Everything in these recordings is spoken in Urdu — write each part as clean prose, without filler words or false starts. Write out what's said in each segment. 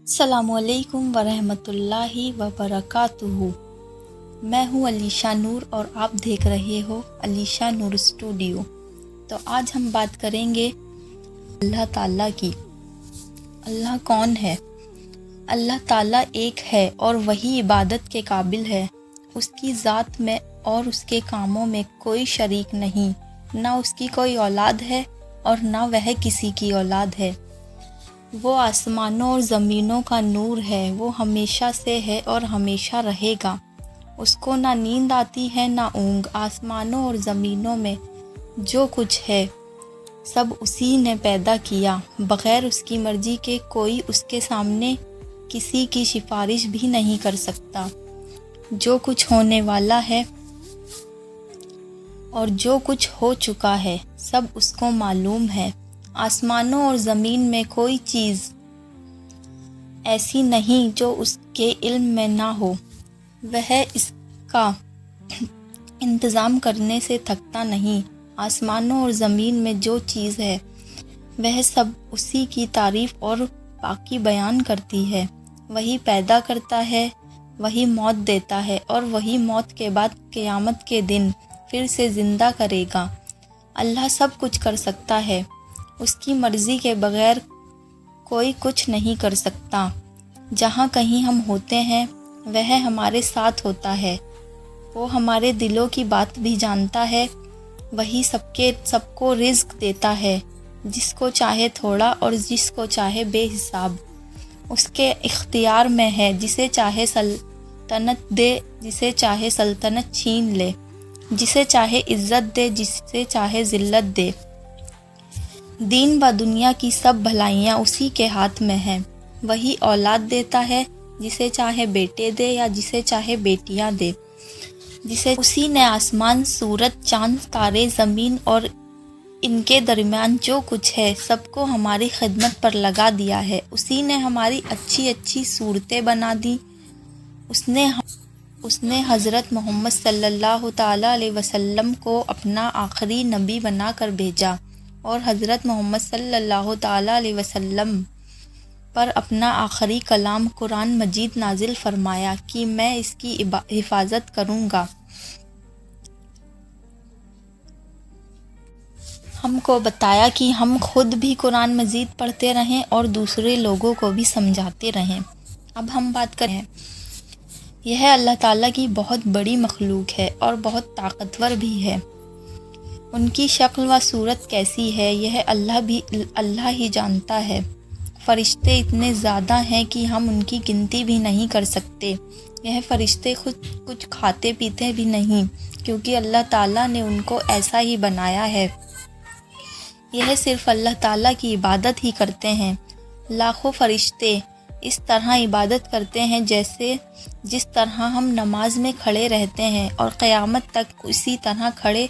السلام علیکم ورحمۃ اللہ وبرکاتہ۔ میں ہوں علیشہ نور اور آپ دیکھ رہے ہو علیشہ نور اسٹوڈیو۔ تو آج ہم بات کریں گے اللہ تعالیٰ کی۔ اللہ کون ہے؟ اللہ تعالیٰ ایک ہے اور وہی عبادت کے قابل ہے۔ اس کی ذات میں اور اس کے کاموں میں کوئی شریک نہیں، نہ اس کی کوئی اولاد ہے اور نہ وہ کسی کی اولاد ہے۔ وہ آسمانوں اور زمینوں کا نور ہے، وہ ہمیشہ سے ہے اور ہمیشہ رہے گا۔ اس کو نہ نیند آتی ہے نہ اونگ۔ آسمانوں اور زمینوں میں جو کچھ ہے سب اسی نے پیدا کیا، بغیر اس کی مرضی کے کوئی اس کے سامنے کسی کی سفارش بھی نہیں کر سکتا۔ جو کچھ ہونے والا ہے اور جو کچھ ہو چکا ہے سب اس کو معلوم ہے۔ آسمانوں اور زمین میں کوئی چیز ایسی نہیں جو اس کے علم میں نہ ہو۔ وہ اس کا انتظام کرنے سے تھکتا نہیں۔ آسمانوں اور زمین میں جو چیز ہے وہ سب اسی کی تعریف اور پاکی بیان کرتی ہے۔ وہی پیدا کرتا ہے، وہی موت دیتا ہے اور وہی موت کے بعد قیامت کے دن پھر سے زندہ کرے گا۔ اللہ سب کچھ کر سکتا ہے، اس کی مرضی کے بغیر کوئی کچھ نہیں کر سکتا۔ جہاں کہیں ہم ہوتے ہیں وہ ہمارے ساتھ ہوتا ہے۔ وہ ہمارے دلوں کی بات بھی جانتا ہے۔ وہی سب کو رزق دیتا ہے، جس کو چاہے تھوڑا اور جس کو چاہے بے حساب۔ اس کے اختیار میں ہے، جسے چاہے سلطنت دے، جسے چاہے سلطنت چھین لے، جسے چاہے عزت دے، جسے چاہے ذلت دے۔ دین و دنیا کی سب بھلائیاں اسی کے ہاتھ میں ہیں۔ وہی اولاد دیتا ہے، جسے چاہے بیٹے دے یا جسے چاہے بیٹیاں دے۔ اسی نے آسمان، سورج، چاند، تارے، زمین اور ان کے درمیان جو کچھ ہے سب کو ہماری خدمت پر لگا دیا ہے۔ اسی نے ہماری اچھی اچھی صورتیں بنا دی۔ اس نے حضرت محمد صلی اللہ تعالیٰ علیہ وسلم کو اپنا آخری نبی بنا کر بھیجا اور حضرت محمد صلی اللہ تعالیٰ علیہ وسلم پر اپنا آخری کلام قرآن مجید نازل فرمایا کہ میں اس کی حفاظت کروں گا۔ ہم کو بتایا کہ ہم خود بھی قرآن مجید پڑھتے رہیں اور دوسرے لوگوں کو بھی سمجھاتے رہیں۔ اب ہم بات کریں، یہ اللہ تعالیٰ کی بہت بڑی مخلوق ہے اور بہت طاقتور بھی ہے۔ ان کی شکل و صورت کیسی ہے یہ اللہ ہی جانتا ہے۔ فرشتے اتنے زیادہ ہیں کہ ہم ان کی گنتی بھی نہیں کر سکتے۔ یہ فرشتے خود کچھ کھاتے پیتے بھی نہیں، کیونکہ اللہ تعالیٰ نے ان کو ایسا ہی بنایا ہے۔ یہ صرف اللہ تعالیٰ کی عبادت ہی کرتے ہیں۔ لاکھوں فرشتے اس طرح عبادت کرتے ہیں جس طرح ہم نماز میں کھڑے رہتے ہیں اور قیامت تک اسی طرح کھڑے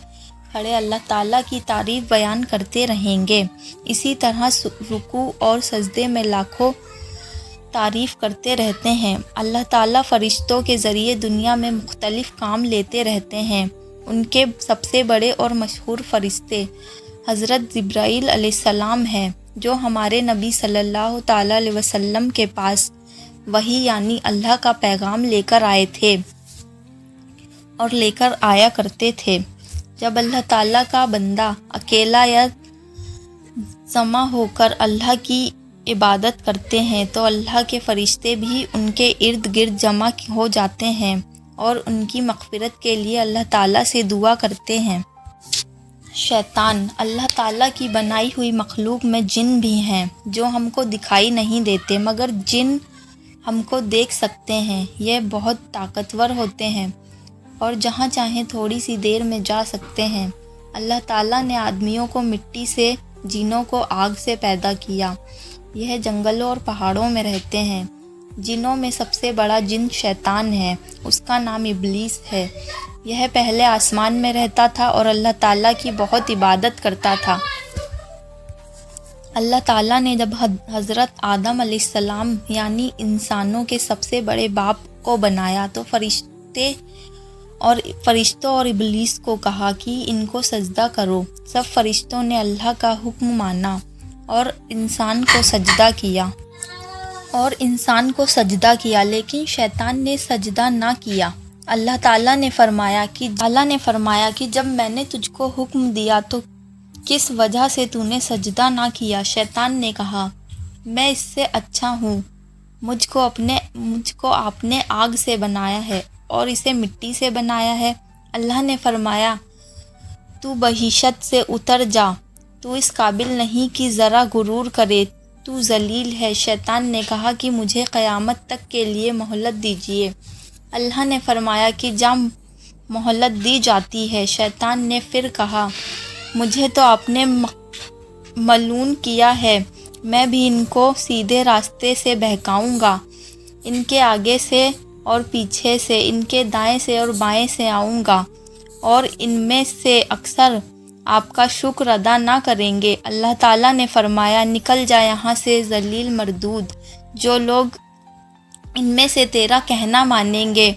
اللہ تعالیٰ کی تعریف بیان کرتے رہیں گے۔ اسی طرح رکوع اور سجدے میں لاکھوں تعریف کرتے رہتے ہیں۔ اللہ تعالیٰ فرشتوں کے ذریعے دنیا میں مختلف کام لیتے رہتے ہیں۔ ان کے سب سے بڑے اور مشہور فرشتے حضرت جبرائیل علیہ السلام ہیں، جو ہمارے نبی صلی اللہ تعالیٰ علیہ وسلم کے پاس وحی یعنی اللہ کا پیغام لے کر آئے تھے اور لے کر آیا کرتے تھے۔ جب اللہ تعالیٰ کا بندہ اکیلا یا جمع ہو کر اللہ کی عبادت کرتے ہیں تو اللہ کے فرشتے بھی ان کے ارد گرد جمع ہو جاتے ہیں اور ان کی مغفرت کے لیے اللہ تعالیٰ سے دعا کرتے ہیں۔ شیطان اللہ تعالیٰ کی بنائی ہوئی مخلوق میں جن بھی ہیں، جو ہم کو دکھائی نہیں دیتے مگر جن ہم کو دیکھ سکتے ہیں۔ یہ بہت طاقتور ہوتے ہیں اور جہاں چاہیں تھوڑی سی دیر میں جا سکتے ہیں۔ اللہ تعالیٰ نے آدمیوں کو مٹی سے، جنوں کو آگ سے پیدا کیا۔ یہ جنگلوں اور پہاڑوں میں رہتے ہیں۔ جنوں میں سب سے بڑا جن شیطان ہے، اس کا نام ابلیس ہے۔ یہ پہلے آسمان میں رہتا تھا اور اللہ تعالیٰ کی بہت عبادت کرتا تھا۔ اللہ تعالیٰ نے جب حضرت آدم علیہ السلام یعنی انسانوں کے سب سے بڑے باپ کو بنایا تو فرشتوں اور ابلیس کو کہا کہ ان کو سجدہ کرو۔ سب فرشتوں نے اللہ کا حکم مانا اور انسان کو سجدہ کیا اور انسان کو سجدہ کیا، لیکن شیطان نے سجدہ نہ کیا۔ اللہ تعالیٰ نے فرمایا کہ جب میں نے تجھ کو حکم دیا تو کس وجہ سے تو نے سجدہ نہ کیا؟ شیطان نے کہا، میں اس سے اچھا ہوں، مجھ کو آپ نے آگ سے بنایا ہے اور اسے مٹی سے بنایا ہے۔ اللہ نے فرمایا، تو بہشت سے اتر جا، تو اس قابل نہیں کہ ذرا غرور کرے، تو ذلیل ہے۔ شیطان نے کہا کہ مجھے قیامت تک کے لیے مہلت دیجیے۔ اللہ نے فرمایا کہ جا، مہلت دی جاتی ہے۔ شیطان نے پھر کہا، مجھے تو آپ نے ملعون کیا ہے، میں بھی ان کو سیدھے راستے سے بہکاؤں گا، ان کے آگے سے اور پیچھے سے، ان کے دائیں سے اور بائیں سے آؤں گا، اور ان میں سے اکثر آپ کا شکر ادا نہ کریں گے۔ اللہ تعالیٰ نے فرمایا، نکل جا یہاں سے ذلیل مردود، جو لوگ ان میں سے تیرا کہنا مانیں گے،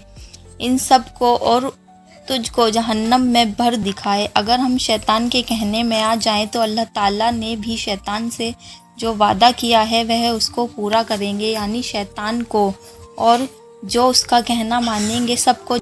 ان سب کو اور تجھ کو جہنم میں بھر دکھائے۔ اگر ہم شیطان کے کہنے میں آ جائیں تو اللہ تعالیٰ نے بھی شیطان سے جو وعدہ کیا ہے وہ اس کو پورا کریں گے، یعنی شیطان کو اور جو اس کا کہنا مانیں گے سب کو